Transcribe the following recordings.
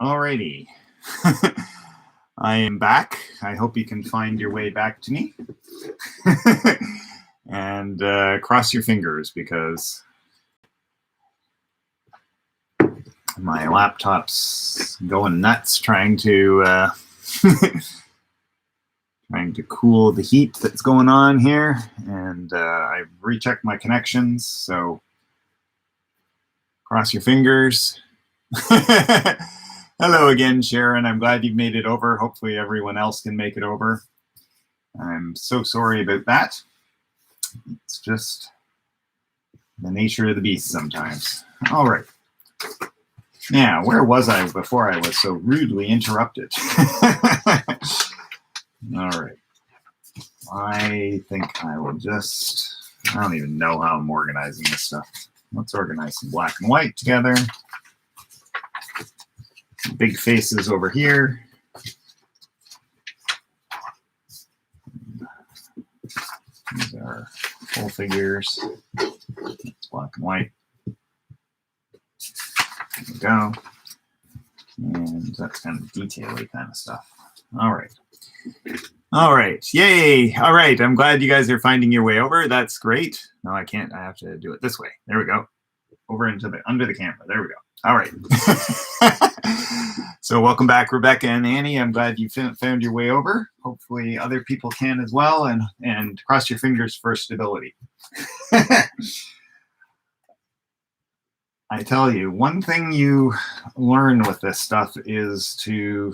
Alrighty. I am back. I hope you can find your way back to me. And cross your fingers because my laptop's going nuts trying to trying to cool the heat that's going on here. And I've rechecked my connections, so cross your fingers. Hello again, Sharon. I'm glad you've made it over. Hopefully everyone else can make it over. I'm so sorry about that. It's just the nature of the beast sometimes. All right. Now, where was I before I was so rudely interrupted? All right. I think I will just, I don't even know how I'm organizing this stuff. Let's organize some black and white together. Big faces over here. These are full figures. It's black and white. There we go. And that's kind of detail-y kind of stuff. All right. All right. Yay. All right. I'm glad you guys are finding your way over. That's great. No, I can't. I have to do it this way. There we go. Over into the under the camera. There we go. All right. So welcome back, Rebecca and Annie. I'm glad you found your way over. Hopefully other people can as well. And cross your fingers for stability. I tell you, one thing you learn with this stuff is to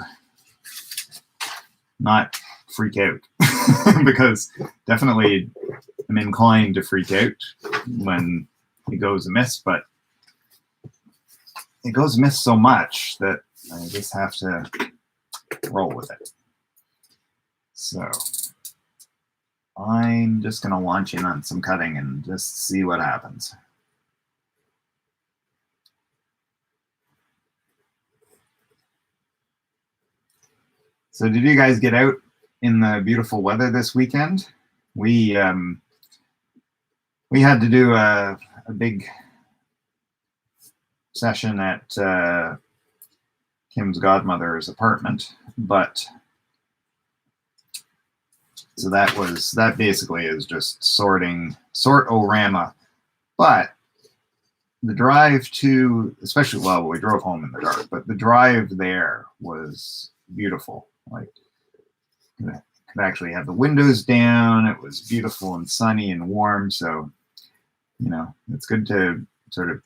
not freak out. Because definitely I'm inclined to freak out when it goes amiss, but it goes amiss so much that I just have to roll with it. So I'm just going to launch in on some cutting and just see what happens. So did you guys get out in the beautiful weather this weekend? We had to do a big session at Kim's godmother's apartment, but so that basically is just sort-o-rama. But the drive to, especially, well, we drove home in the dark, but the drive there was beautiful. Like, could actually have the windows down. It was beautiful and sunny and warm. So, you know, it's good to sort of,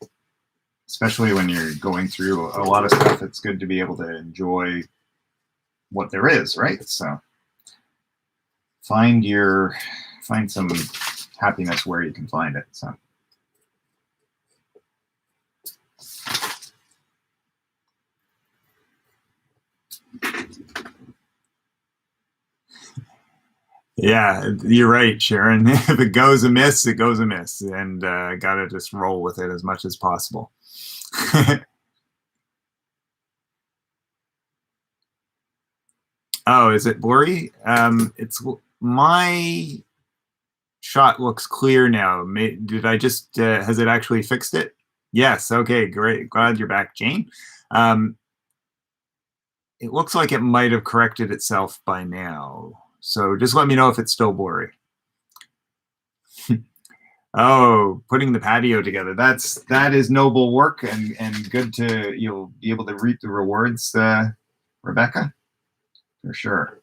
especially when you're going through a lot of stuff, it's good to be able to enjoy what there is, right? So find some happiness where you can find it. So yeah, you're right, Sharon. If it goes amiss, it goes amiss, and gotta just roll with it as much as possible. Oh, is it blurry? It's my shot looks clear now. Did I just has it actually fixed it? Yes. Okay, great. Glad you're back, Jane. It looks like it might have corrected itself by now. So just let me know if it's still blurry. Oh, putting the patio together. That is noble work and good to, you'll be able to reap the rewards, Rebecca, for sure.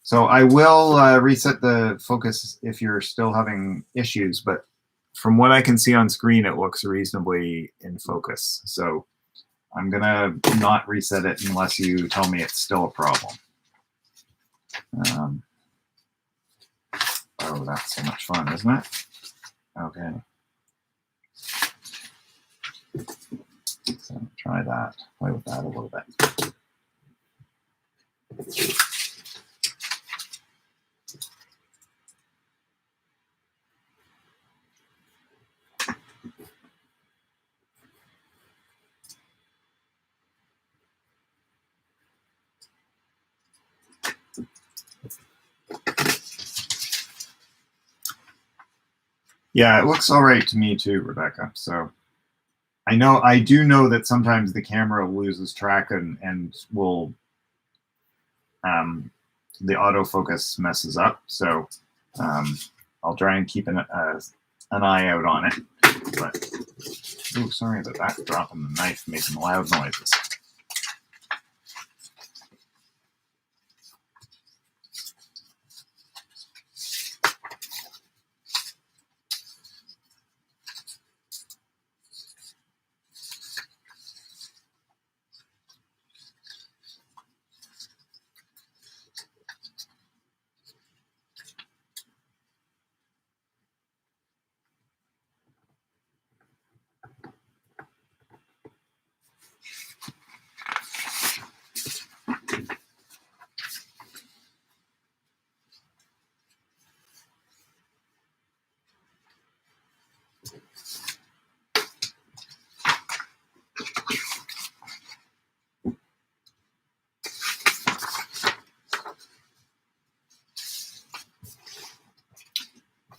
So I will reset the focus if you're still having issues, but from what I can see on screen, it looks reasonably in focus. So I'm gonna not reset it unless you tell me it's still a problem. Oh, that's so much fun, isn't it? Okay. So try that. Play with that a little bit. Yeah, it looks all right to me too, Rebecca. So I do know that sometimes the camera loses track and will the autofocus messes up. So I'll try and keep an eye out on it. But oh, sorry about that. Dropping the knife, making loud noises.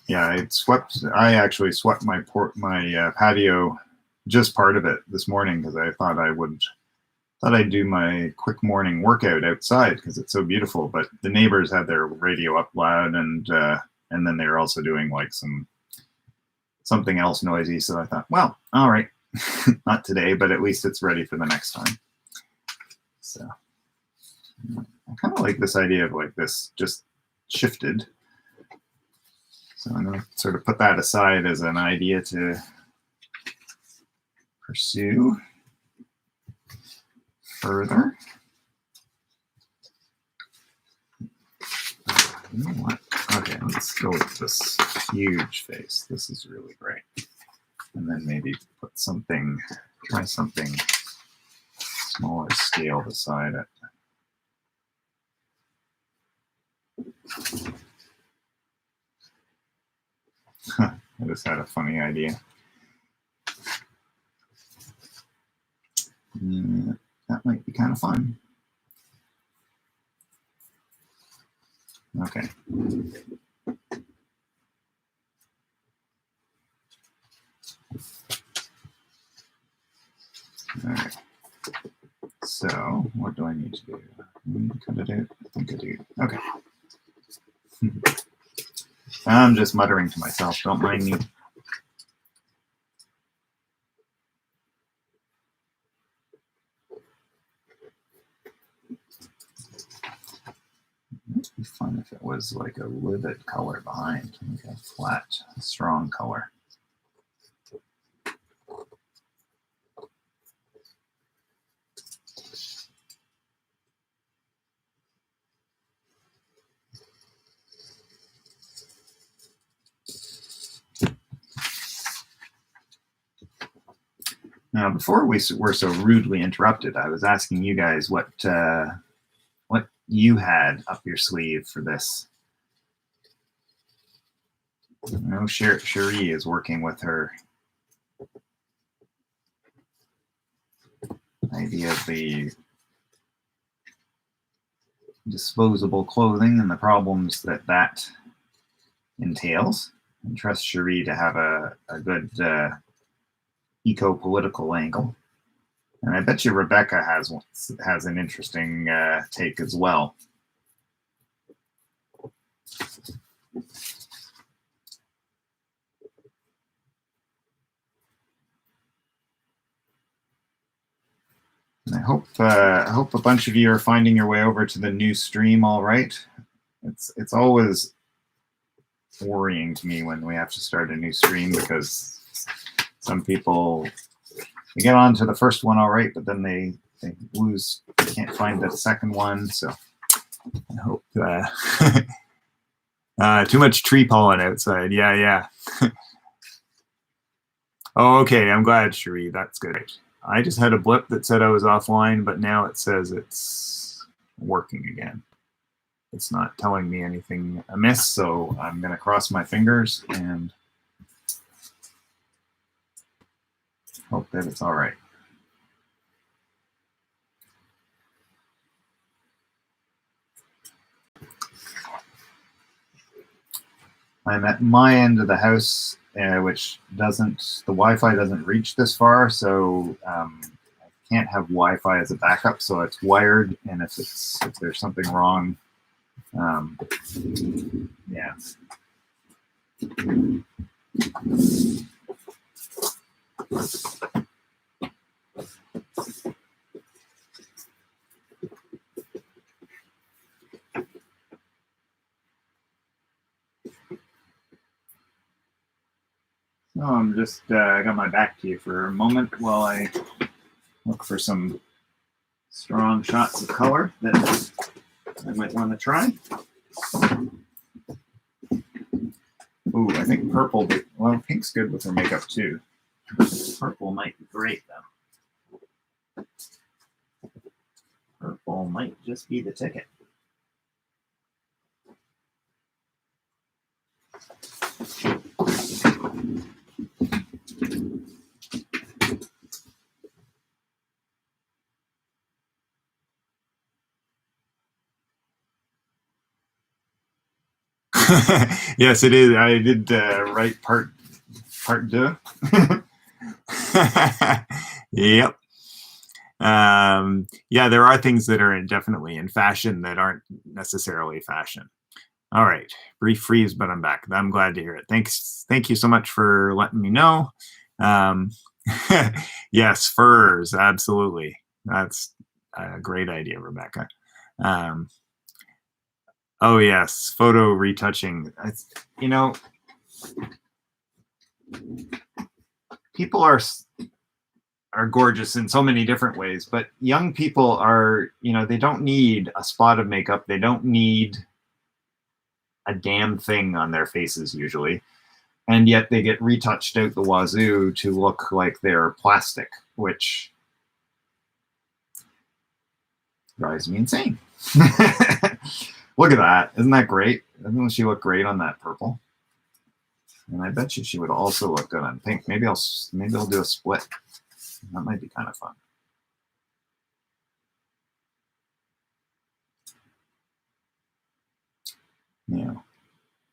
Yeah, I actually swept my patio, just part of it this morning because I thought I'd do my quick morning workout outside because it's so beautiful. But the neighbors had their radio up loud, and then they were also doing like something else noisy. So I thought, well, all right, not today, but at least it's ready for the next time. So I kind of like this idea of like this just shifted. So I'm going to sort of put that aside as an idea to pursue further. You know what? Okay, let's go with this huge face. This is really great. And then maybe put something, try something smaller scale beside it. I just had a funny idea. Yeah, that might be kind of fun. Okay. All right. So what do I need to do? Cut it out? I think I do. Okay. I'm just muttering to myself. Don't mind me. It would be fun if it was like a livid color behind, like a flat, strong color. Now, before we were so rudely interrupted, I was asking you guys what you had up your sleeve for this. I know Cherie is working with her idea of the disposable clothing and the problems that entails. I trust Cherie to have a good eco-political angle. And I bet you Rebecca has an interesting take as well. And I hope a bunch of you are finding your way over to the new stream all right. It's always worrying to me when we have to start a new stream because some people they get on to the first one all right, but then they lose, they can't find the second one. So I hope too much tree pollen outside. Yeah. Oh, okay. I'm glad, Cherie. That's good. I just had a blip that said I was offline, but now it says it's working again. It's not telling me anything amiss, so I'm going to cross my fingers and hope that it's all right. I'm at my end of the house which doesn't, the Wi-Fi doesn't reach this far, so I can't have Wi-Fi as a backup, so it's wired, and if there's something wrong, yeah. So I'm just, I got my back to you for a moment while I look for some strong shots of color that I might want to try. Ooh, I think purple, well, pink's good with her makeup too. Purple might be great though. Purple might just be the ticket. Yes, it is. I did write part deux. Yep. Yeah, there are things that are definitely in fashion that aren't necessarily fashion. All right, brief freeze, but I'm back. I'm glad to hear it. Thank you so much for letting me know. Yes, furs, absolutely. That's a great idea, Rebecca. Oh yes, photo retouching. You know, people are gorgeous in so many different ways, but young people are, you know, they don't need a spot of makeup. They don't need a damn thing on their faces usually. And yet they get retouched out the wazoo to look like they're plastic, which drives me insane. Look at that. Isn't that great? Doesn't she look great on that purple? And I bet you she would also look good on pink. Maybe I'll do a split. That might be kind of fun. Yeah.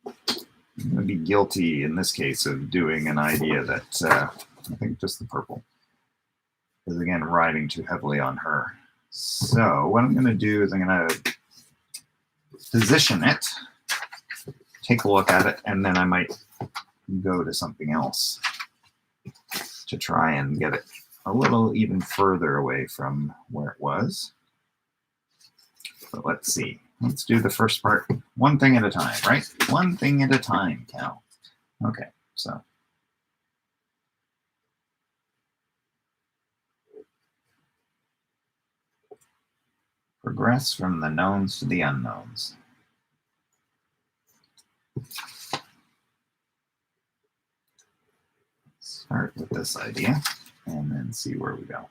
I'm going to be guilty in this case of doing an idea that I think just the purple is, again, riding too heavily on her. So what I'm going to do is I'm going to position it, take a look at it, and then I might go to something else to try and get it a little even further away from where it was. But let's see. Let's do the first part one thing at a time, right? One thing at a time, Cal. Okay, so. Progress from the knowns to the unknowns. Start with this idea and then see where we go.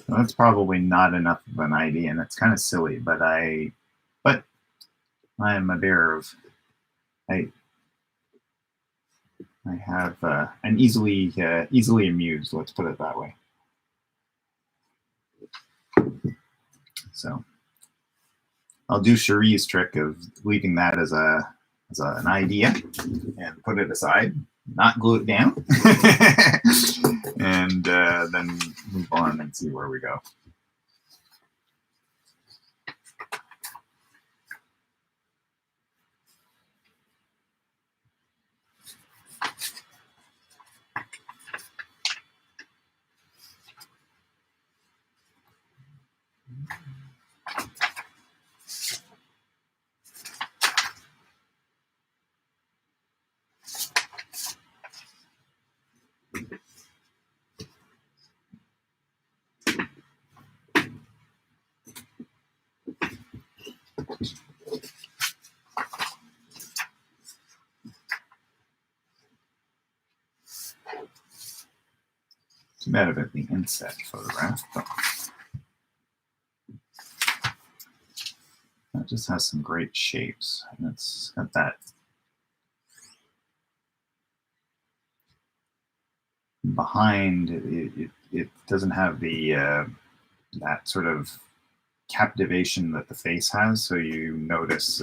Well, that's probably not enough of an idea, and it's kind of silly, but I am a bearer of, I have I'm easily amused. Let's put it that way. So I'll do Cherie's trick of leaving that as an idea and put it aside, not glue it down, and then move on and see where we go. Too bad about the inset photograph, but that just has some great shapes. And it's got that behind it doesn't have the that sort of captivation that the face has, so you notice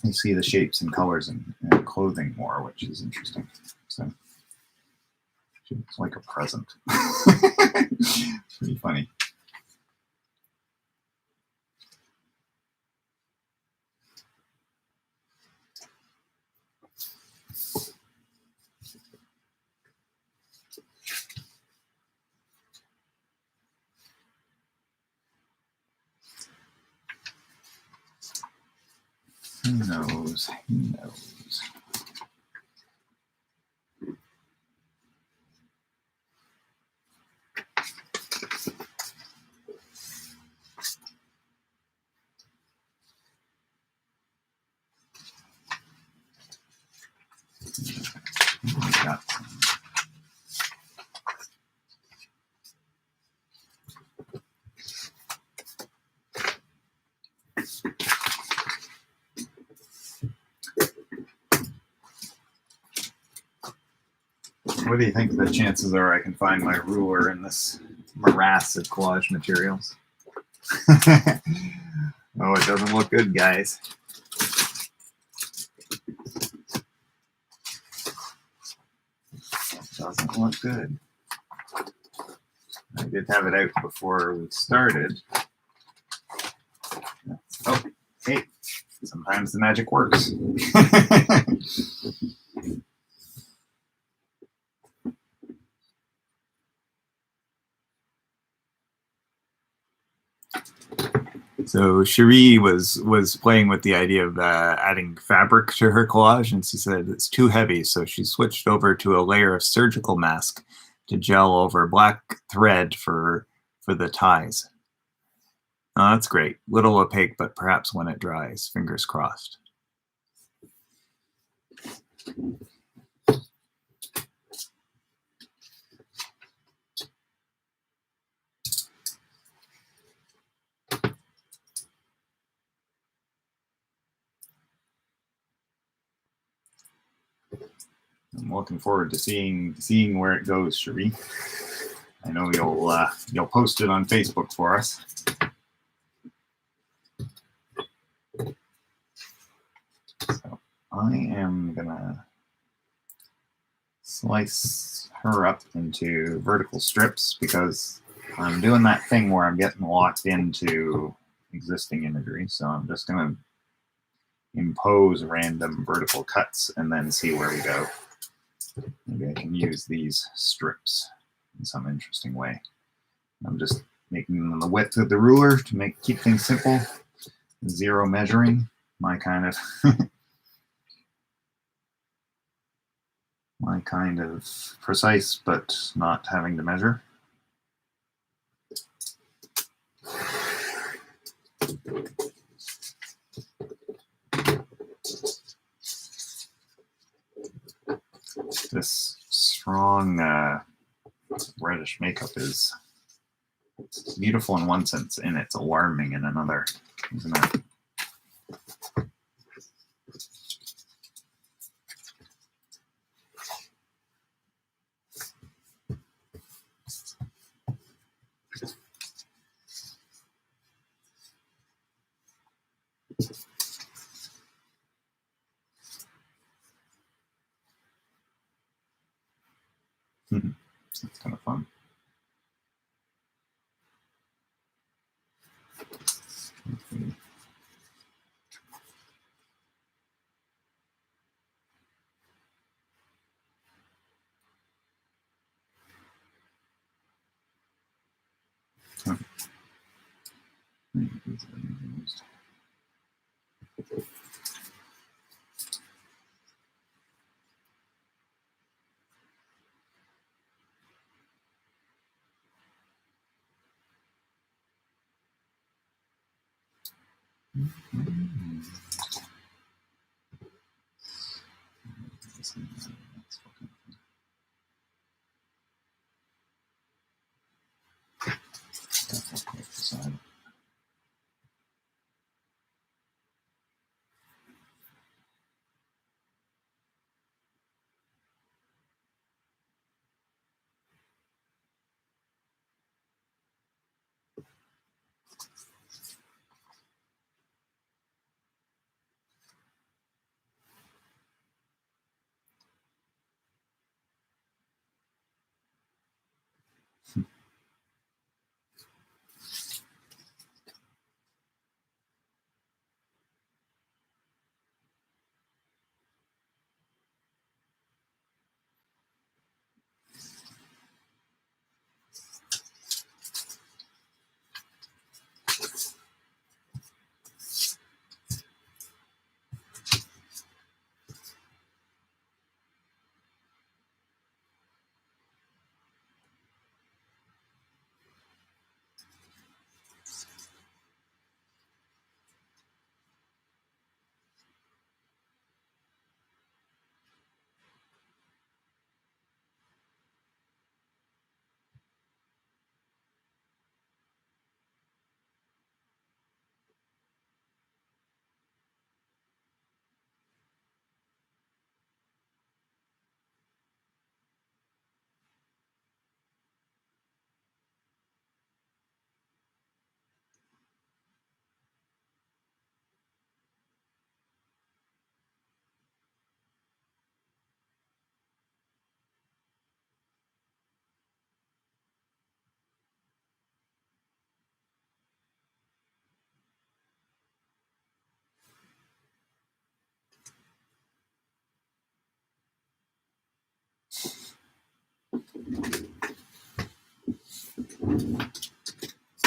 you see the shapes and colors and clothing more, which is interesting. So it's like a present. Pretty funny. Who knows? Who knows? Got some. What do you think the chances are I can find my ruler in this morass of collage materials? Oh, it doesn't look good, guys. It doesn't look good. I did have it out before we started. Oh, hey, sometimes the magic works. So Cherie was playing with the idea of adding fabric to her collage, and she said it's too heavy, so she switched over to a layer of surgical mask to gel over black thread for the ties. Oh, that's great. Little opaque, but perhaps when it dries, fingers crossed. I'm looking forward to seeing where it goes, Cherie. I know you'll post it on Facebook for us. So I am gonna slice her up into vertical strips because I'm doing that thing where I'm getting locked into existing imagery. So I'm just gonna impose random vertical cuts and then see where we go. Maybe I can use these strips in some interesting way. I'm just making them the width of the ruler to keep things simple. Zero measuring, my kind of my kind of precise, but not having to measure. This strong reddish makeup is beautiful in one sense, and it's alarming in another, isn't it? That's kind of fun. Okay.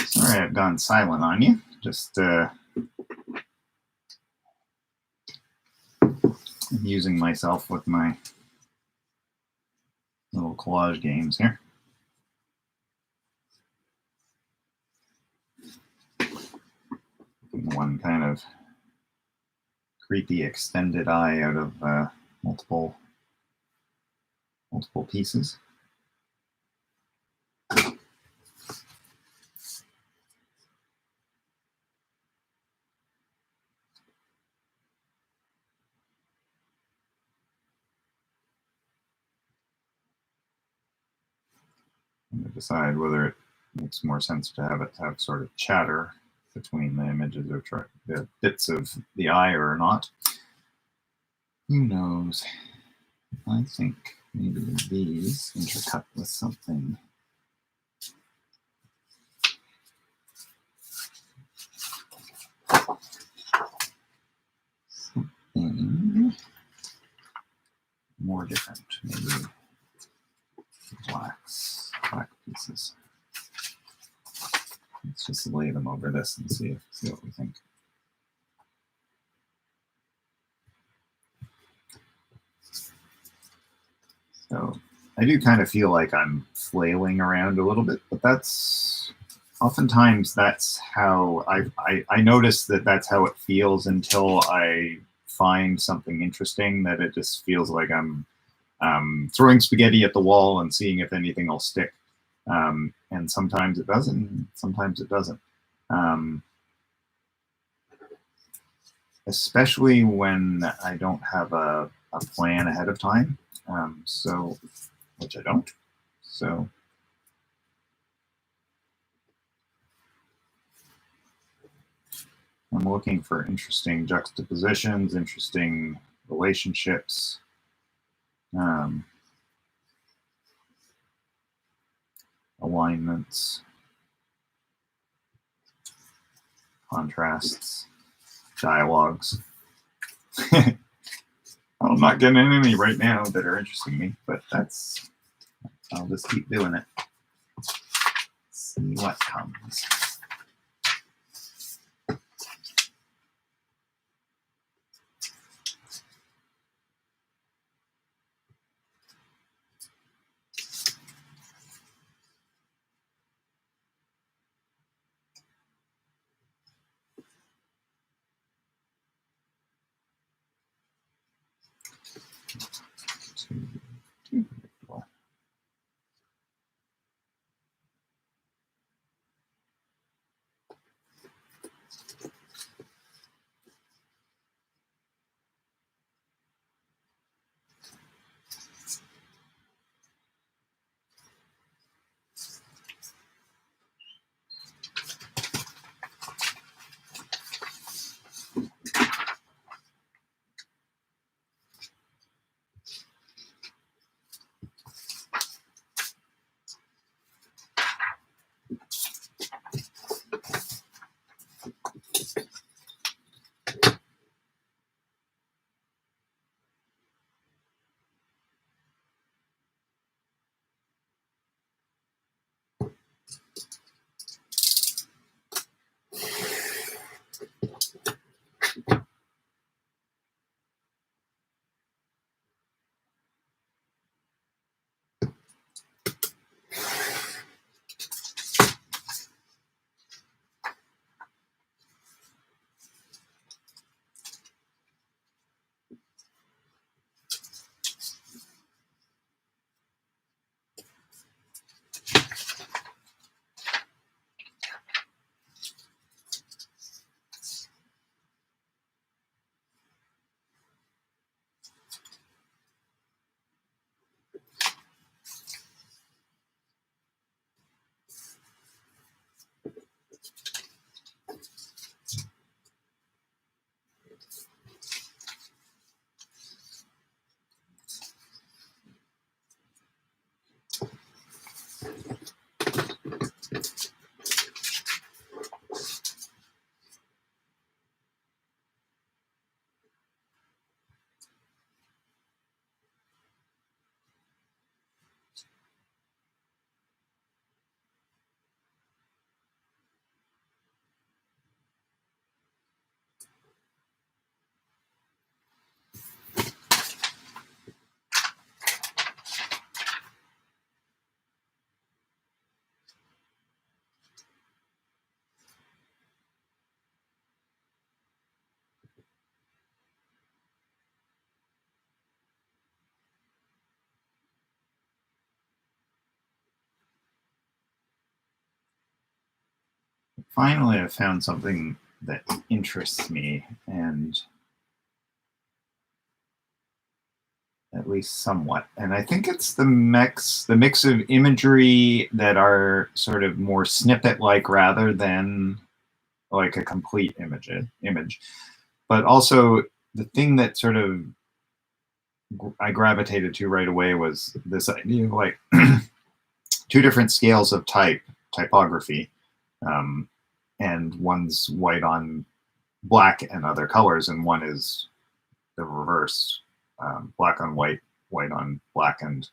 Sorry, I've gone silent on you. Just amusing myself with my little collage games here. One kind of creepy extended eye out of multiple pieces. And decide whether it makes more sense to have it have sort of chatter between the images or the bits of the eye or not. Who knows? I think maybe these intercut with something. Something more different, maybe black pieces. Let's just lay them over this and see what we think. So I do kind of feel like I'm flailing around a little bit, but that's oftentimes that's how I notice that's how it feels until I find something interesting, that it just feels like I'm throwing spaghetti at the wall and seeing if anything will stick. And sometimes it doesn't, sometimes it doesn't. Especially when I don't have a plan ahead of time. So, which I don't. So I'm looking for interesting juxtapositions, interesting relationships. alignments, contrasts, dialogues. I'm not getting any right now that are interesting me, but I'll just keep doing it. See what comes. Finally, I found something that interests me, and at least somewhat. And I think it's the mix of imagery that are sort of more snippet-like rather than like a complete image. But also the thing that sort of I gravitated to right away was this idea of like two different scales of typography. And one's white on black and other colors, and one is the reverse, black on white, white on black and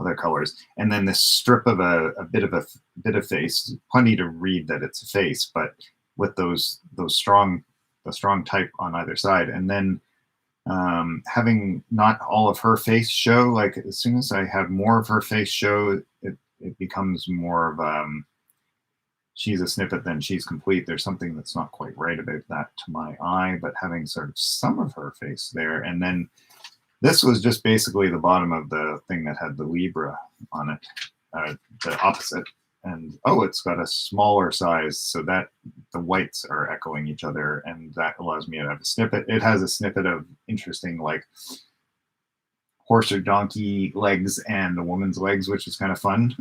other colors. And then this strip of a bit of face, plenty to read that it's a face, but with those strong type on either side. And then having not all of her face show, like as soon as I have more of her face show, it becomes more of she's a snippet, then she's complete. There's something that's not quite right about that to my eye, but having sort of some of her face there. And then this was just basically the bottom of the thing that had the Libra on it, the opposite. And oh, it's got a smaller size so that the whites are echoing each other, and that allows me to have a snippet. It has a snippet of interesting like horse or donkey legs and a woman's legs, which is kind of fun.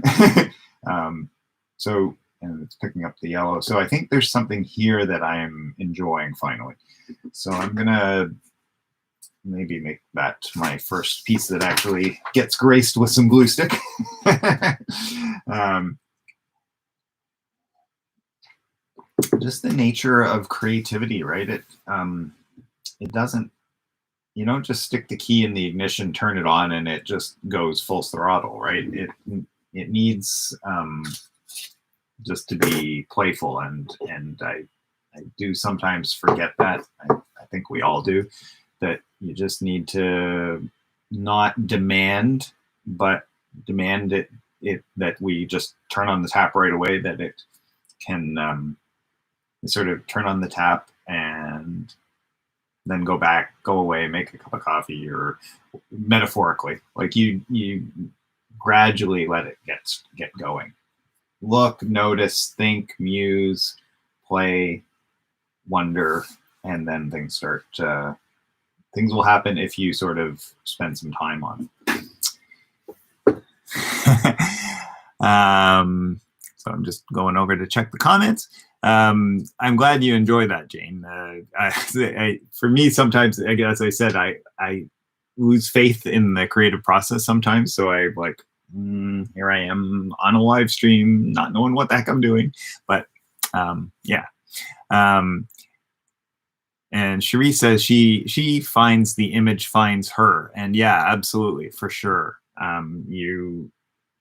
And it's picking up the yellow. So I think there's something here that I am enjoying finally. So I'm gonna maybe make that my first piece that actually gets graced with some glue stick. just the nature of creativity, right? It doesn't, you don't just stick the key in the ignition, turn it on, and it just goes full throttle, right? It needs just to be playful, and I do sometimes forget that. I think we all do, that you just need to not demand, but demand it that we just turn on the tap right away, that it can sort of turn on the tap and then go back, go away, make a cup of coffee, or metaphorically, like you gradually let it get going. Look, notice, think, muse, play, wonder, and then things start. Things will happen if you sort of spend some time on it. So I'm just going over to check the comments. I'm glad you enjoy that, Jane. For me, sometimes, as I said, I lose faith in the creative process sometimes. So I like, here I am on a live stream, not knowing what the heck I'm doing. But yeah. And Cherie says she finds the image finds her. And yeah, absolutely, for sure.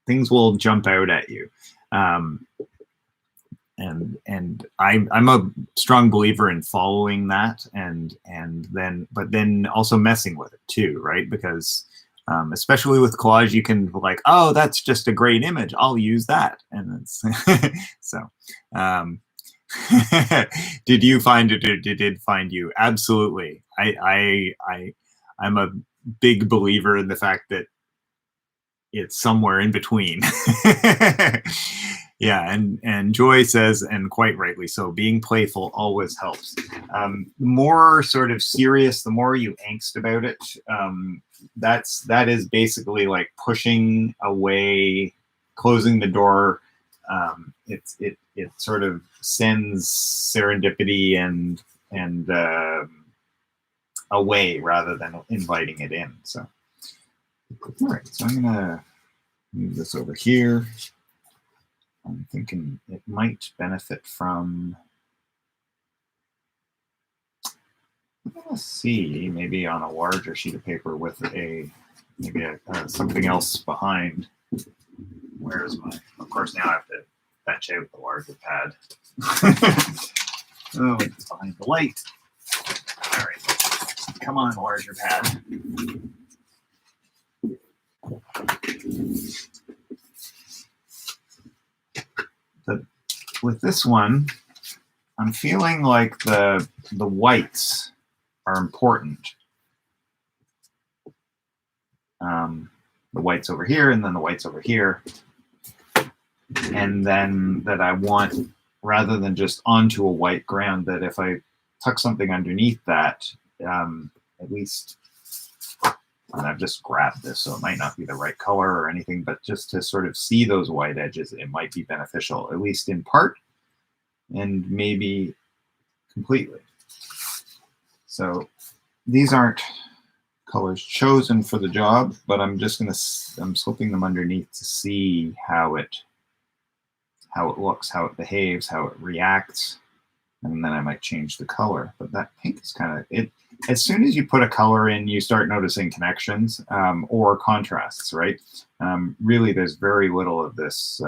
Things will jump out at you. And I'm a strong believer in following that, and then also messing with it too, right? Because especially with collage, you can like, oh, that's just a great image, I'll use that, and it's so. Did you find it, or did it find you? Absolutely. I'm a big believer in the fact that it's somewhere in between. Yeah, and Joy says, and quite rightly so, being playful always helps. The more sort of serious, the more you angst about it. That is basically like pushing away, closing the door. It sort of sends serendipity and away rather than inviting it in. So, all right, so I'm gonna move this over here. I'm thinking it might benefit from, let's see, maybe on a larger sheet of paper with maybe something else behind. Where's my, of course now I have to fetch out the larger pad. Oh, it's behind the light. All right, come on, larger pad. With this one, I'm feeling like the whites are important. The whites over here, and then the whites over here. And then that I want, rather than just onto a white ground, that if I tuck something underneath that, at least, and I've just grabbed this, so it might not be the right color or anything, but just to sort of see those white edges, it might be beneficial, at least in part, and maybe completely. So these aren't colors chosen for the job, but I'm slipping them underneath to see how it looks, how it behaves, how it reacts, and then I might change the color. But that pink is kind of it. As soon as you put a color in, you start noticing connections or contrasts, right? Really, there's very little of this,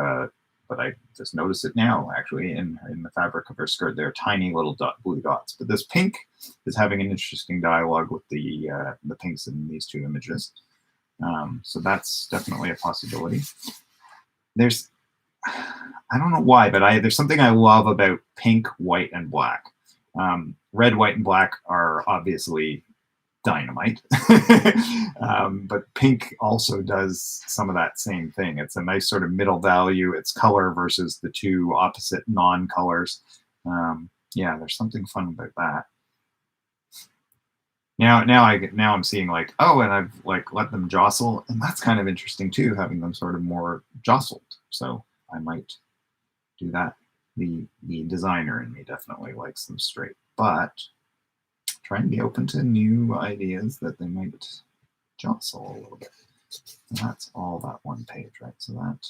but I just noticed it now, actually, in the fabric of her skirt. There are tiny little blue dots. But this pink is having an interesting dialogue with the pinks in these two images. So that's definitely a possibility. There's, I don't know why, but there's something I love about pink, white, and black. Red, white, and black are obviously dynamite. But pink also does some of that same thing. It's a nice sort of middle value. It's color versus the two opposite non-colors. Yeah, there's something fun about that. Now I'm seeing like, oh, and I've like let them jostle, and that's kind of interesting too, having them sort of more jostled. So I might do that. The designer in me definitely likes them straight, but try and be open to new ideas that they might jostle a little bit. And that's all that one page, right? So that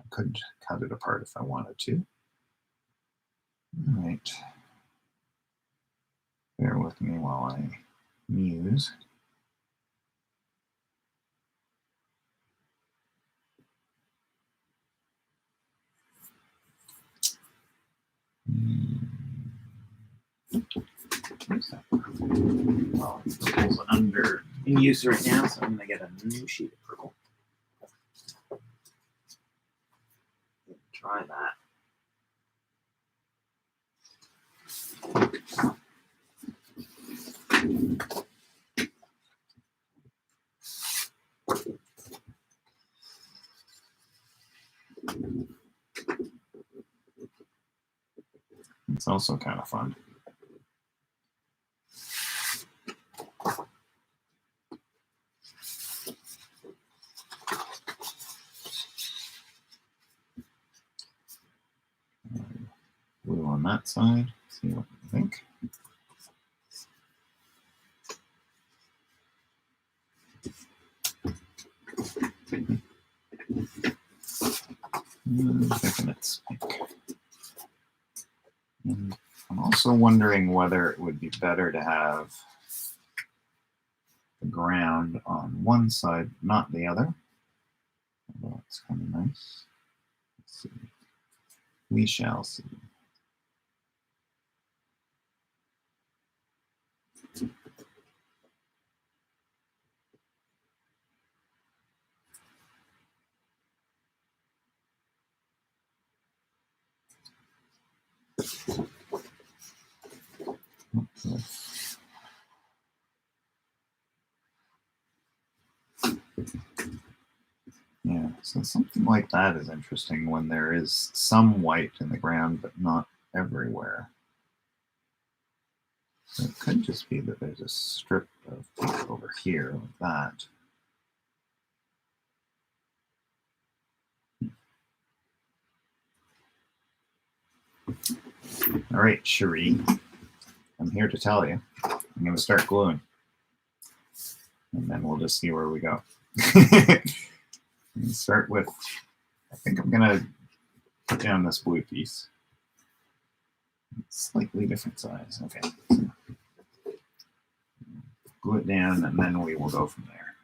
I could cut it apart if I wanted to. All right. Bear with me while I muse. Where's that? Well, it's purple's under in use right now, so I'm going to get a new sheet of purple. Try that. It's also kind of fun. Blue on that side. See what you think. Thinking it's pink. And I'm also wondering whether it would be better to have the ground on one side, not the other. Although it's kind of nice. Let's see. We shall see. Yeah, so something like that is interesting when there is some white in the ground, but not everywhere. So it could just be that there's a strip of pink over here like that. All right, Cherie, I'm here to tell you. I'm going to start gluing. And then we'll just see where we go. Start with, I think I'm going to put down this blue piece. Slightly different size. Okay. So glue it down, and then we will go from there.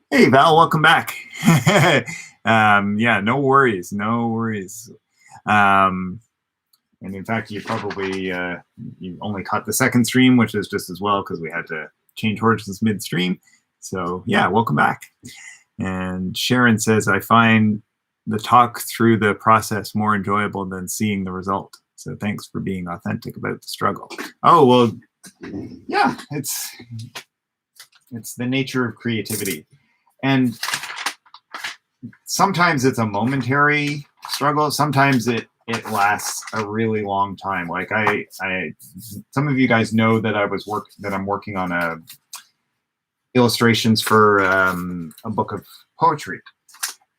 Hey, Val, welcome back. Yeah, no worries. No worries. And in fact, you probably, you only caught the second stream, which is just as well because we had to change horses midstream. So yeah, welcome back. And Sharon says, I find the talk through the process more enjoyable than seeing the result. So thanks for being authentic about the struggle. Oh, well, yeah, it's the nature of creativity. And sometimes it's a momentary struggle. Sometimes it lasts a really long time. Like some of you guys know that I'm working on illustrations for a book of poetry.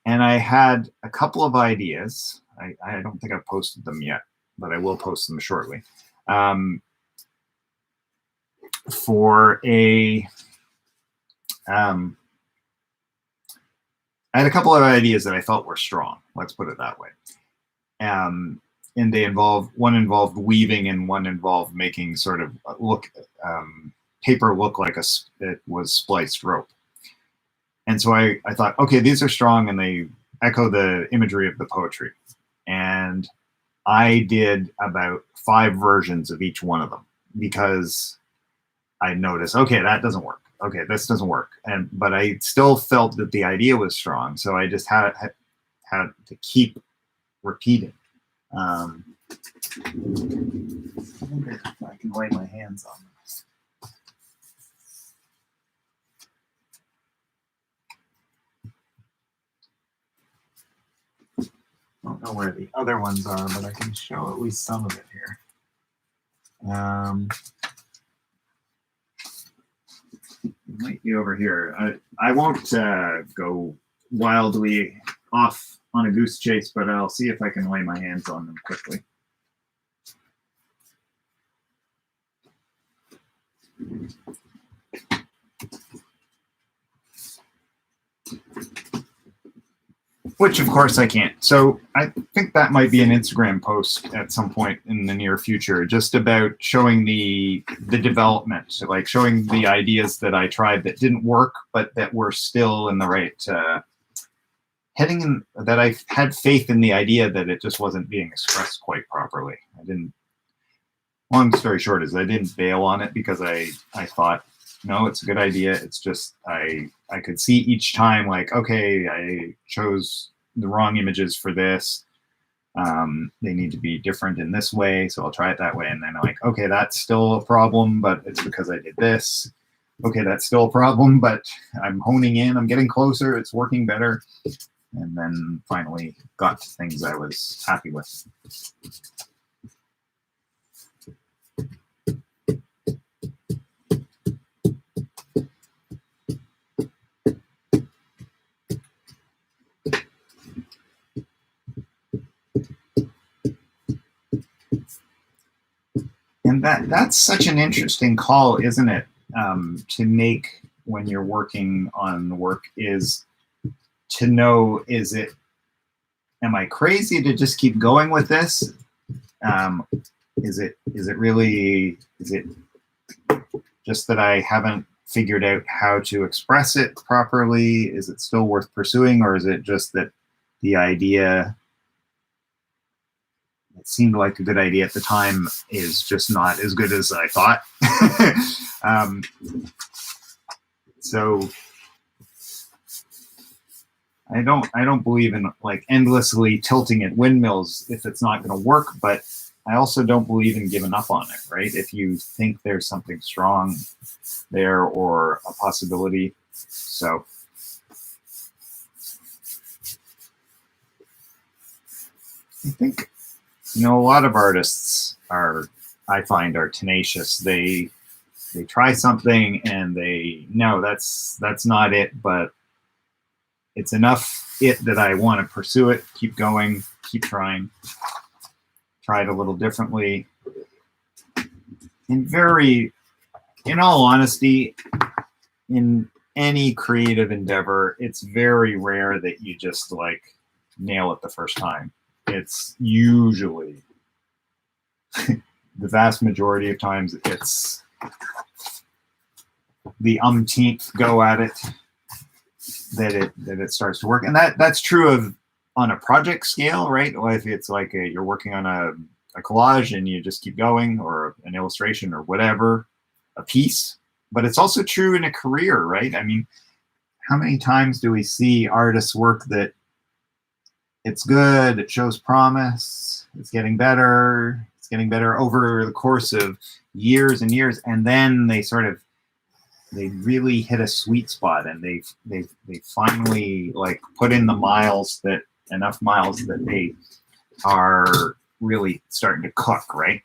And I had a couple of ideas. I don't think I've posted them yet, but I will post them shortly. For a, I had a couple of ideas that I felt were strong. Let's put it that way. And one involved weaving, and one involved making sort of paper look like it was spliced rope. And so I thought, okay, these are strong, and they echo the imagery of the poetry. And I did about 5 versions of each one of them because I noticed, okay, that doesn't work. Okay, this doesn't work. But I still felt that the idea was strong, so I just had to keep repeating. I wonder if I can lay my hands on them. I don't know where the other ones are, but I can show at least some of it here. It might be over here. I won't go wildly off on a goose chase, but I'll see if I can lay my hands on them quickly. which of course I can't. So I think that might be an Instagram post at some point in the near future, just about showing the development, like showing the ideas that I tried that didn't work, but that were still in the right heading in, that I had faith in the idea that it just wasn't being expressed quite properly. I didn't, long story short is I didn't bail on it because I thought, no, it's a good idea. It's just, I could see each time like, okay, I chose the wrong images for this. They need to be different in this way. So I'll try it that way. And then I'm like, okay, that's still a problem, but it's because I did this. Okay, that's still a problem, but I'm honing in, I'm getting closer. It's working better. And then finally got to things I was happy with. And that's such an interesting call, isn't it? To make when you're working on work, is to know, am I crazy to just keep going with this? Is it just that I haven't figured out how to express it properly? Is it still worth pursuing, or is it just that the idea, it seemed like a good idea at the time, is just not as good as I thought? So I don't believe in like endlessly tilting at windmills if it's not going to work, but I also don't believe in giving up on it, right? If you think there's something strong there or a possibility. So I think, a lot of artists I find are tenacious. They try something and no, that's not it, but it's enough that I want to pursue it, keep going, keep trying, try it a little differently. In all honesty, in any creative endeavor, it's very rare that you just like nail it the first time. It's usually, the vast majority of times, it's the umpteenth go at it that it starts to work. And that's true on a project scale, right? Or if it's like you're working on a collage and you just keep going, or an illustration or whatever, a piece. But it's also true in a career, right? I mean, how many times do we see artists work that it's good, it shows promise, it's getting better over the course of years and years, and then they really hit a sweet spot, and they finally like put in the enough miles that they are really starting to cook, right?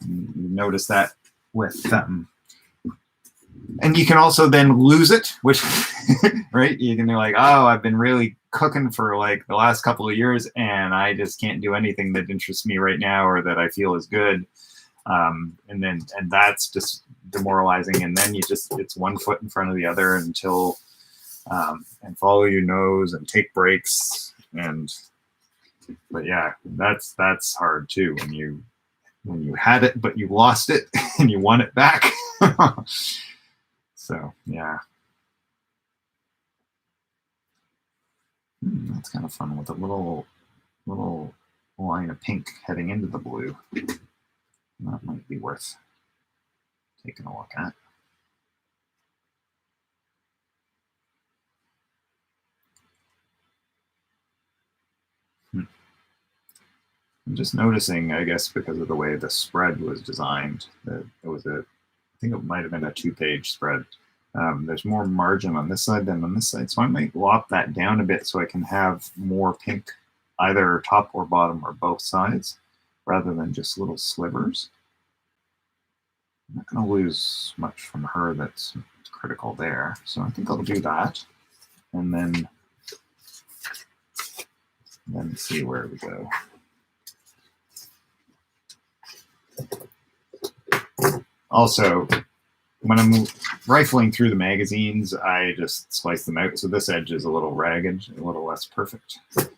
You notice that with and you can also then lose it, which right, you can be like, oh, I've been really cooking for like the last couple of years and I just can't do anything that interests me right now or that I feel is good. And that's just demoralizing. And then it's one foot in front of the other until, and follow your nose and take breaks. But yeah, that's hard too, when you had it, but you lost it and you want it back. So yeah. That's kind of fun with a little line of pink heading into the blue. That might be worth taking a look at. I'm just noticing, I guess, because of the way the spread was designed, that it was I think it might have been a 2-page spread. There's more margin on this side than on this side, so I might lop that down a bit so I can have more pink either top or bottom or both sides, rather than just little slivers. I'm not going to lose much from her that's critical there, so I think I'll do that, and then see where we go. Also, when I'm rifling through the magazines, I just slice them out. So this edge is a little ragged, a little less perfect. And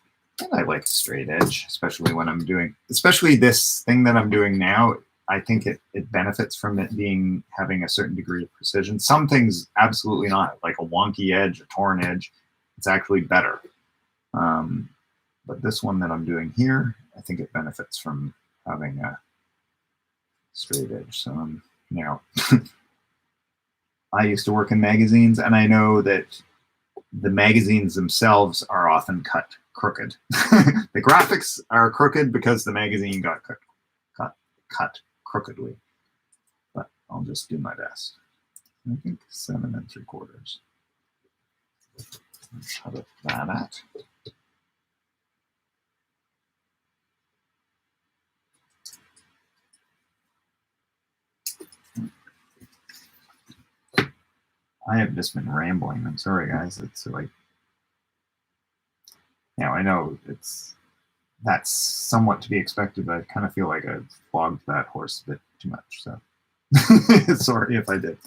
I like a straight edge, especially when I'm doing, especially this thing that I'm doing now. I think it benefits from it having a certain degree of precision. Some things absolutely not, like a wonky edge, a torn edge. It's actually better. But this one that I'm doing here, I think it benefits from having a straight edge. So now, I used to work in magazines, and I know that the magazines themselves are often cut crooked. The graphics are crooked because the magazine got cut crookedly. But I'll just do my best. I think 7 3/4. Let's cut that at. I have just been rambling. I'm sorry, guys. It's like, now I know that's somewhat to be expected, but I kind of feel like I've flogged that horse a bit too much. So sorry if I did.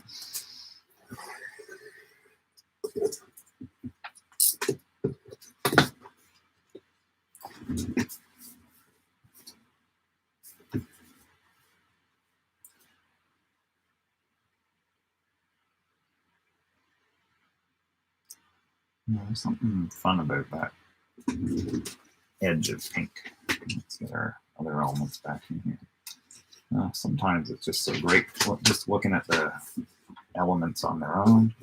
There's something fun about that edge of pink. Let's get our other elements back in here. Sometimes it's just so great just looking at the elements on their own.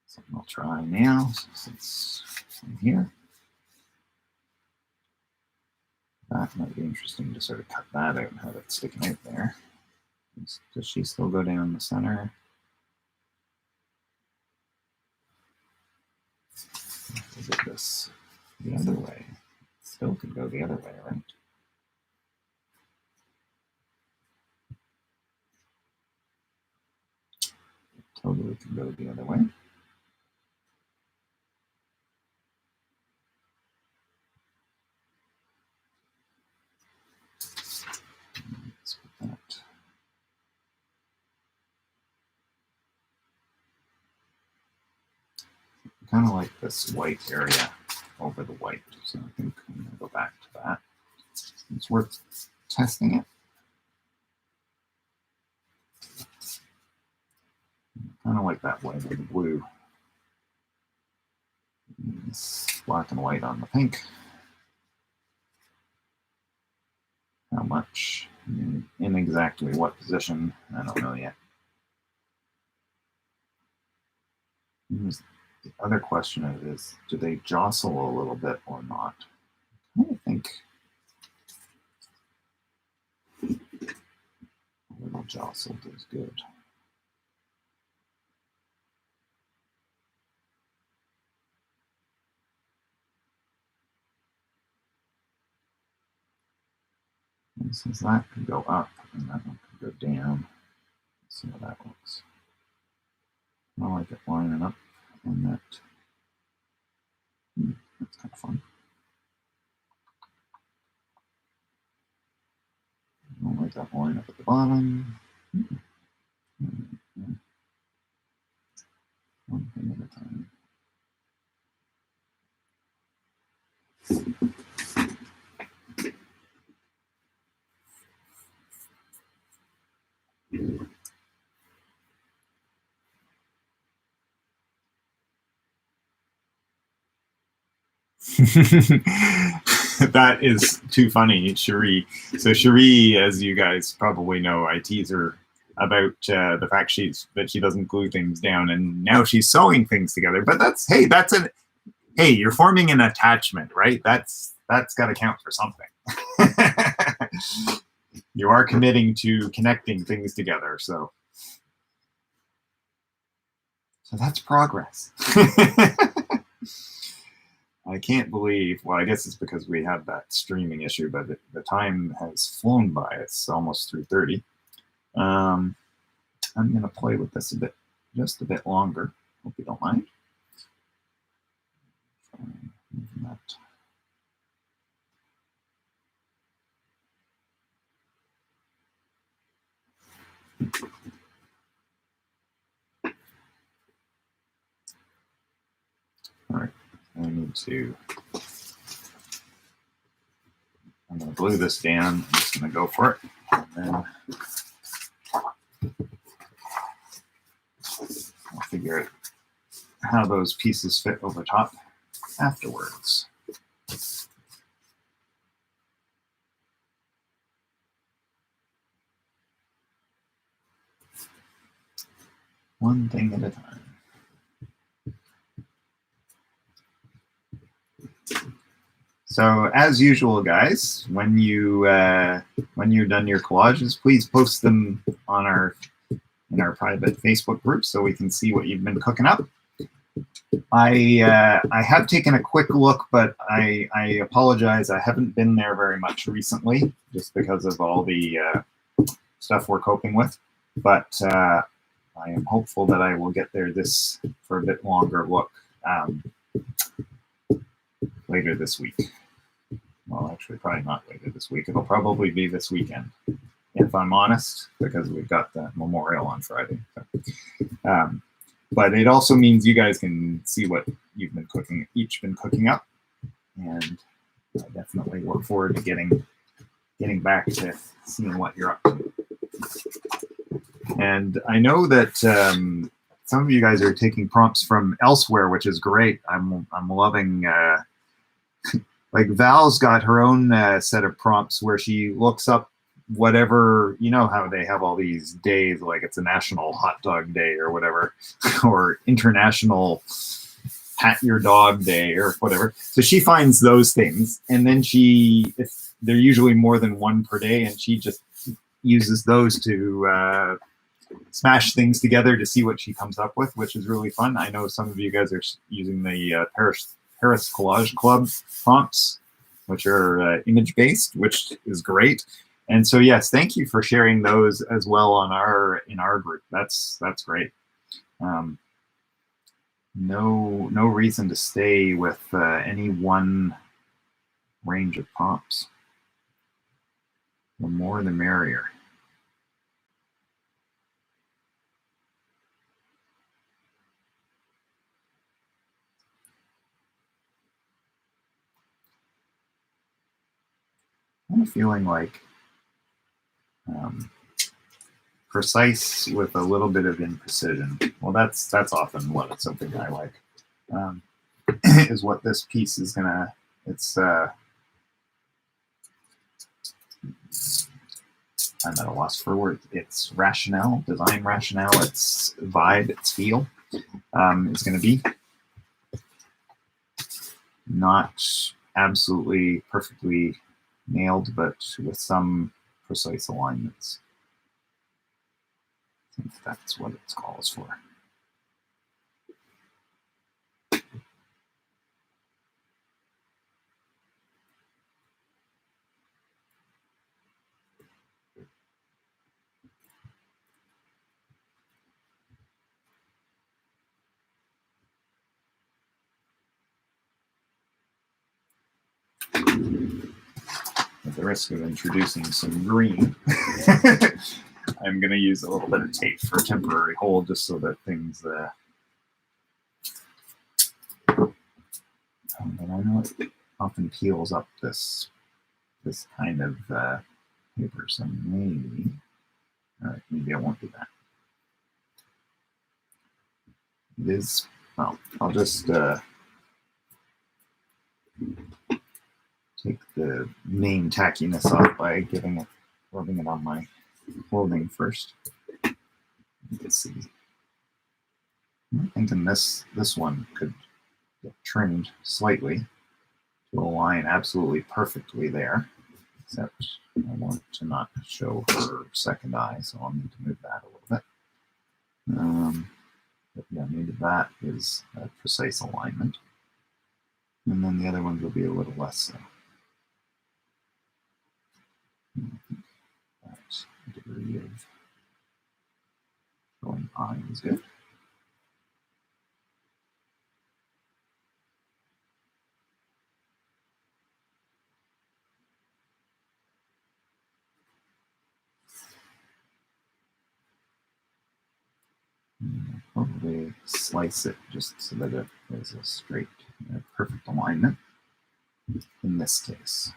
Something I'll try now since I'm here. That might be interesting to sort of cut that out and have it sticking out there. Does she still go down the center? Is it this the other way? It still could go the other way, right? It totally can go the other way. Let's put that. I kind of like this white area over the white, so I think I'm going to go back to that. It's worth testing it. Kind of like that white and the blue. This black and white on the pink. How much? In exactly what position? I don't know yet. The other question is, do they jostle a little bit or not? I think a little jostled is good. And since that could go up and that one could go down, let's see how that looks. I like it lining up on that. That's kind of fun. I don't like that line up at the bottom. One thing at a time. That is too funny, Cherie. So Cherie, as you guys probably know, I tease her about the fact that she doesn't glue things down, and now she's sewing things together. But hey, you're forming an attachment, right? That's got to count for something. You are committing to connecting things together, so that's progress. I can't believe, well, I guess it's because we had that streaming issue, but the time has flown by. It's almost 3:30. I'm going to play with this just a bit longer. Hope you don't mind. That. All right, I need to, I'm going to glue this down. I'm just going to go for it. And then I'll figure out how those pieces fit over top afterwards. One thing at a time. So as usual, guys, when you're done your collages, please post them on in our private Facebook group so we can see what you've been cooking up. I have taken a quick look, but I apologize. I haven't been there very much recently, just because of all the stuff we're coping with. But I am hopeful that I will get there for a bit longer look later this week. Well, actually, probably not later this week. It'll probably be this weekend, if I'm honest, because we've got the memorial on Friday. So, but it also means you guys can see what you've been each been cooking up, and I definitely look forward to getting back to seeing what you're up to. And I know that some of you guys are taking prompts from elsewhere, which is great. I'm loving. Like Val's got her own set of prompts where she looks up whatever, you know how they have all these days, like it's a National Hot Dog Day or whatever, or International Pat Your Dog Day or whatever. So she finds those things, and then if they're usually more than one per day, and she just uses those to smash things together to see what she comes up with, which is really fun. I know some of you guys are using the Paris Collage Club prompts, which are image-based, which is great. And so, yes, thank you for sharing those as well in our group. That's great. No reason to stay with any one range of prompts. The more, the merrier. I'm feeling like precise with a little bit of imprecision. Well, that's often something I like. Is what this piece is gonna. It's I'm at a loss for words. Its rationale, design rationale, its vibe, its feel. It's going to be not absolutely perfectly nailed, but with some precise alignments. I think that's what it calls for. At the risk of introducing some green, I'm going to use a little bit of tape for a temporary hold, just so that things. But I know it often peels up this kind of paper, so maybe. All right, maybe I won't do that. It is. Well, I'll just take the main tackiness off by rubbing it on my clothing first. Let's see. I'm thinking this one could get trimmed slightly to align absolutely perfectly there, except I want to not show her second eye, so I'll need to move that a little bit. But yeah, maybe that is a precise alignment. And then the other ones will be a little less so. That degree of showing eye is good. Probably slice it just so that it is a straight perfect alignment in this case.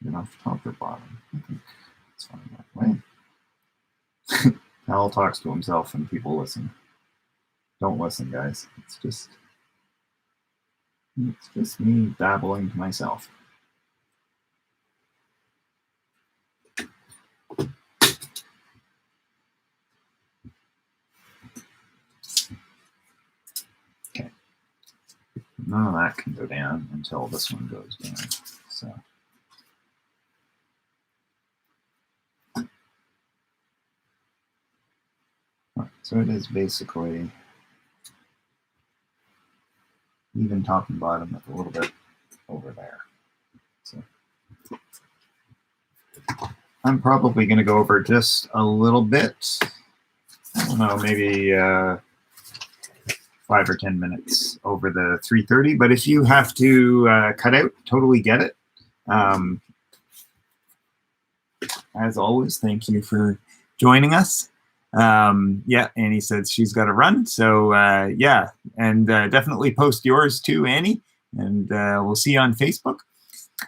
Enough top or bottom. I think it's fine that way. Kal talks to himself and people listen. Don't listen, guys. It's just me babbling to myself. Okay. None of that can go down until this one goes down. So it is basically even top and bottom with a little bit over there. So I'm probably going to go over just a little bit. I don't know, maybe 5 or 10 minutes over the 3:30. But if you have to cut out, totally get it. As always, thank you for joining us. Yeah, Annie says she's got to run. So yeah, and definitely post yours too, Annie. And we'll see you on Facebook.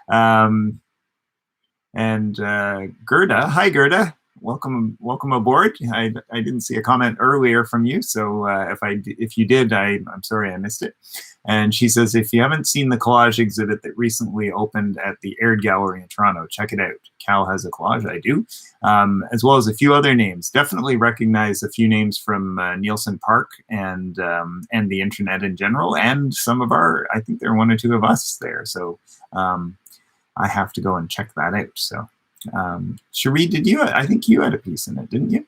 And Gerda, hi Gerda, welcome aboard. I didn't see a comment earlier from you, so if you did, I'm sorry I missed it. And she says, if you haven't seen the collage exhibit that recently opened at the Aird Gallery in Toronto, check it out. Kal has a collage, I do, as well as a few other names. Definitely recognize a few names from Nielsen Park and the internet in general, and some of our, I think there are 1 or 2 of us there. So I have to go and check that out. So, Cherie, I think you had a piece in it, didn't you?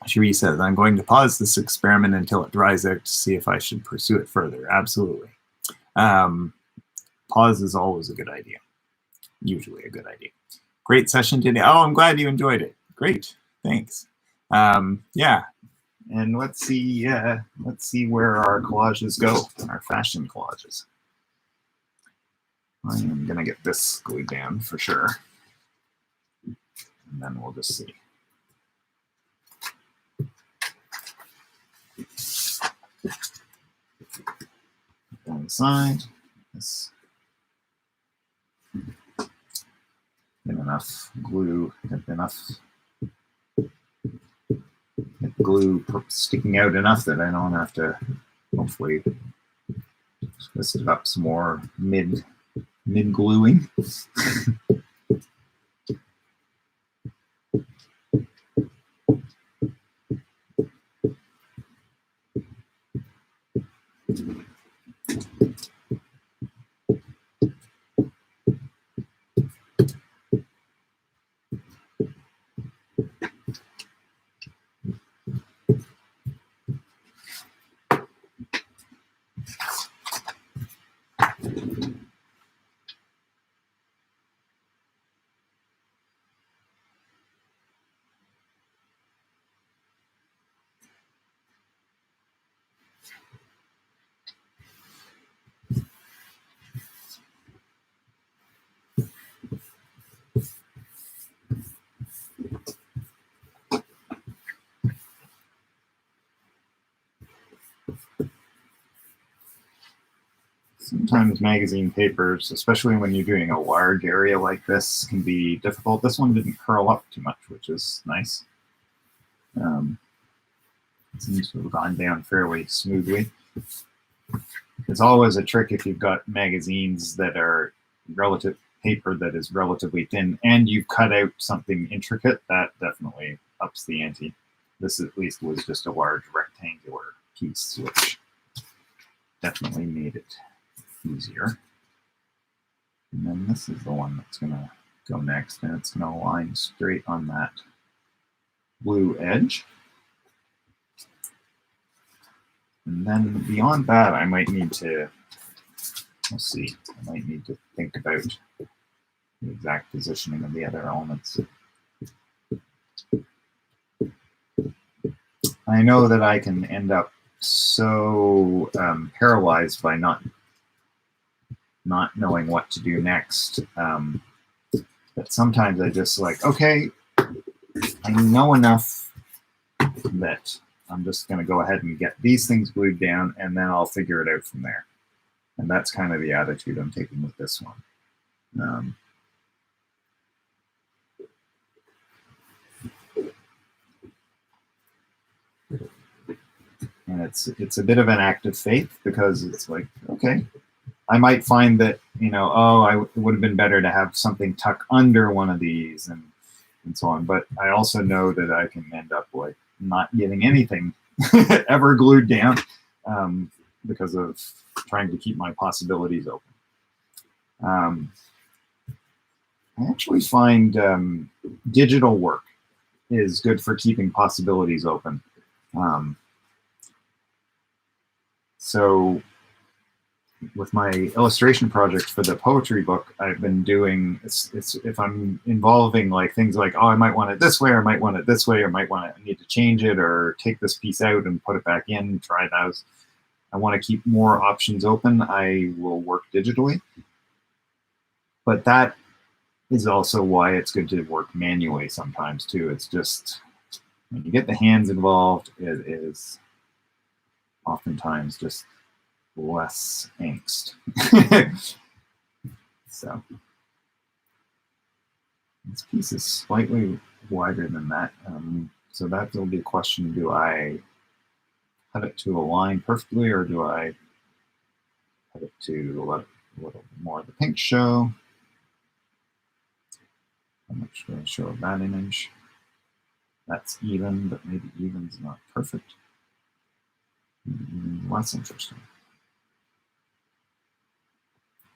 Cherie says, I'm going to pause this experiment until it dries out to see if I should pursue it further. Absolutely. Pause is always a good idea. Usually a good idea. Great session today. Oh, I'm glad you enjoyed it. Great. Thanks. Yeah. And let's see where our collages go, our fashion collages. I am going to get this glued down for sure. And then we'll just see. Down the side. This. Get enough glue, get glue sticking out enough that I don't have to hopefully twist it up some more mid-gluing. Sometimes magazine papers, especially when you're doing a large area like this, can be difficult. This one didn't curl up too much, which is nice. It seems to have gone down fairly smoothly. It's always a trick if you've got magazines that are paper that is relatively thin and you've cut out something intricate, that definitely ups the ante. This at least was just a large rectangular piece, which definitely made it easier. And then this is the one that's going to go next, and it's going to align straight on that blue edge. And then beyond that, I might need to, let's see, I might need to think about the exact positioning of the other elements. I know that I can end up so paralyzed by not knowing what to do next. But sometimes I just like, okay, I know enough that I'm just going to go ahead and get these things glued down, and then I'll figure it out from there. And that's kind of the attitude I'm taking with this one. And it's a bit of an act of faith, because it's like, okay, I might find that, you know, oh, it would have been better to have something tuck under one of these and so on. But I also know that I can end up like not getting anything ever glued down because of trying to keep my possibilities open. I actually find digital work is good for keeping possibilities open. So with my illustration project for the poetry book, I've been doing, if I'm involving like things like, oh, I might want it this way, or I might want it this way, or I need to change it, or take this piece out and put it back in, try those. I want to keep more options open. I will work digitally. But that is also why it's good to work manually sometimes too. It's just, when you get the hands involved, it is oftentimes just less angst. So this piece is slightly wider than that. So that will be a question, do I cut it to align perfectly, or do I cut it to let a little more of the pink show? How much do I show of that image? That's even, but maybe even's not perfect. Less interesting.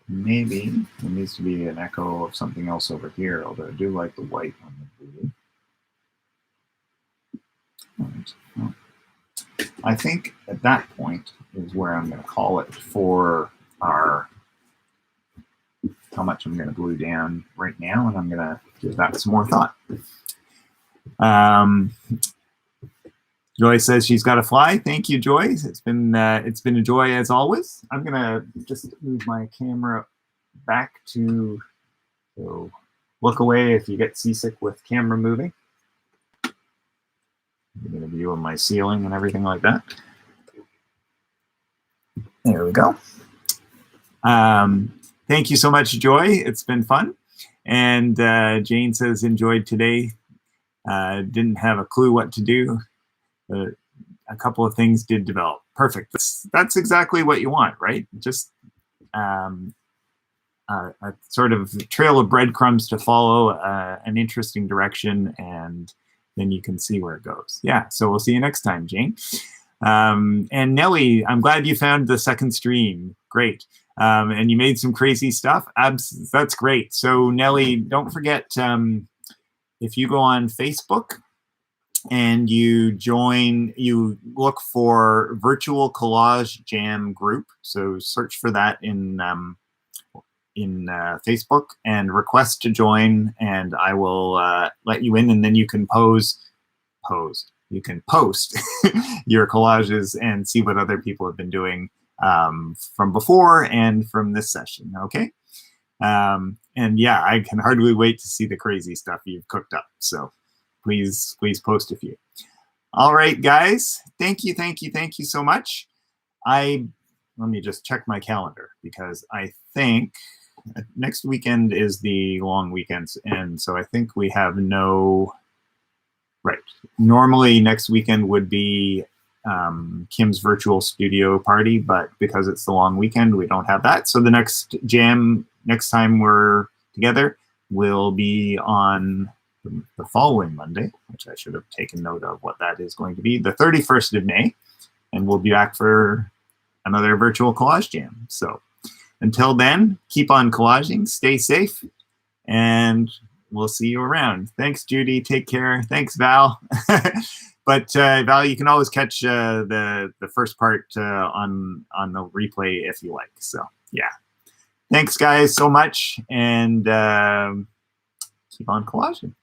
Maybe there needs to be an echo of something else over here, although I do like the white on the blue. Right. Well, I think at that point is where I'm going to call it for our how much I'm going to glue down right now, and I'm going to give that some more thought. Joy says she's got to fly. Thank you, Joy. It's been a joy as always. I'm gonna just move my camera back to, so look away if you get seasick with camera moving. I'm gonna view of my ceiling and everything like that. There we go. Thank you so much, Joy. It's been fun. And Jane says enjoyed today. Didn't have a clue what to do. A couple of things did develop. Perfect. That's exactly what you want, right? Just a sort of trail of breadcrumbs to follow, an interesting direction, and then you can see where it goes. Yeah, so we'll see you next time, Jane. And Nellie, I'm glad you found the second stream. Great. And you made some crazy stuff. That's great. So Nellie, don't forget, if you go on Facebook, and you look for Virtual Collage Jam group. So search for that in Facebook and request to join, and I will let you in, and then you can you can post your collages and see what other people have been doing from before and from this session, okay? And yeah, I can hardly wait to see the crazy stuff you've cooked up, so please post a few. All right, guys. Thank you so much. Let me just check my calendar, because I think next weekend is the long weekends, and so I think we have right. Normally next weekend would be Kim's virtual studio party, but because it's the long weekend, we don't have that. So the next jam, next time we're together, will be on the following Monday, which I should have taken note of what that is going to be, the 31st of May, and we'll be back for another Virtual Collage Jam. So until then, keep on collaging, stay safe, and we'll see you around. Thanks, Judy. Take care. Thanks, Val. But Val, you can always catch the first part on the replay if you like. So yeah, thanks, guys, so much, and keep on collaging.